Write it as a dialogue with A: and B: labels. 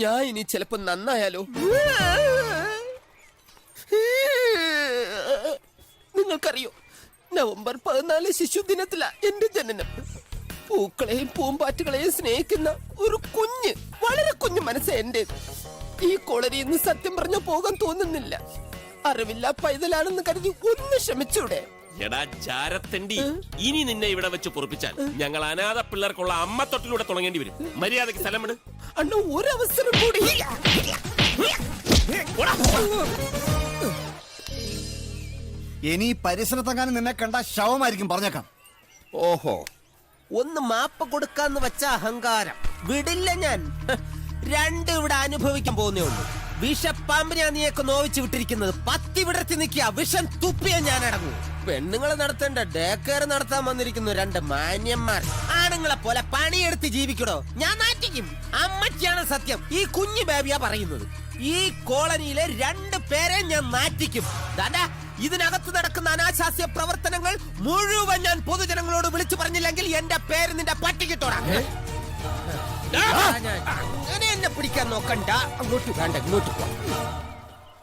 A: ഞാൻ ഇനി ചിലപ്പോ നന്നായാലോ? നിങ്ങൾക്കറിയോ, നവംബർ 14 ശിശുദിനത്തിലാ എന്റെ ജനനം. പൂക്കളെയും പൂമ്പാറ്റുകളെയും സ്നേഹിക്കുന്ന ഒരു കുഞ്ഞ്, വളരെ കുഞ്ഞു മനസ്സ് എന്റേത്. ഈ കോളനിയിൽ നിന്ന് സത്യം പറഞ്ഞ പോകാൻ തോന്നുന്നില്ല. അറിവില്ല പൈതലാണെന്ന് കരുതി ഒന്ന് ക്ഷമിച്ചൂടെ?
B: എടാ ചാരത്തണ്ടി, ഇനി നിന്നെ ഇവിടെ വെച്ച് പൊറപ്പിച്ചാൽ ഞങ്ങൾ അനാഥ പിള്ളേർക്കുള്ള അമ്മ തൊട്ടിലൂടെ തുടങ്ങേണ്ടി വരും. മര്യാദക്ക് സ്ഥലം വിട്.
A: അണ്ണ ഒരവസരം കൂടി.
C: ഇനി പരിസരത്തെങ്ങാനും നിന്നെ കണ്ട ശവമായിരിക്കും, പറഞ്ഞേക്കാം.
A: ഓഹോ, ഒന്ന് മാപ്പ് കൊടുക്കാന്ന് വെച്ച അഹങ്കാരം വിടില്ല ഞാൻ. രണ്ട് ഇവിടെ അനുഭവിക്കാൻ പോകുന്നേ ഉള്ളൂ. വിഷപ്പാമ്പിനെ നീയൊക്കെ നോവിച്ചു വിട്ടിരിക്കുന്നത്. പത്തി വിടർത്തി നിൽക്കുക, വിഷം തുപ്പിയ ഞാൻ അടങ്ങും. പെണ്ണുങ്ങളെ നടത്തേണ്ട ഡേ കെയർ നടത്താൻ വന്നിരിക്കുന്നു രണ്ട് മാന്യന്മാർ. ആണുങ്ങളെ പോലെ പണിയെടുത്ത് ജീവിക്കണോ? ഞാൻ നാറ്റിക്കും. അമ്മയ്ക്കാണ് സത്യം, ഈ കുഞ്ഞു ബേബിയാ പറയുന്നത്. ഈ കോളനിയിലെ 2 പേരെ ഞാൻ നാറ്റിക്കും. ദാണ്ടാ, ഇതിനകത്ത് നടക്കുന്ന അനാശാസ്യ പ്രവർത്തനങ്ങൾ മുഴുവൻ ഞാൻ പൊതുജനങ്ങളോട് വിളിച്ചു പറഞ്ഞില്ലെങ്കിൽ എന്റെ പേര് നിന്റെ പട്ടിക്കിട്ടോടാ. അങ്ങനെ എന്നെ പിടിക്കാൻ നോക്കണ്ട. അങ്ങോട്ട് വേണ്ട, ഇങ്ങോട്ട് പോ.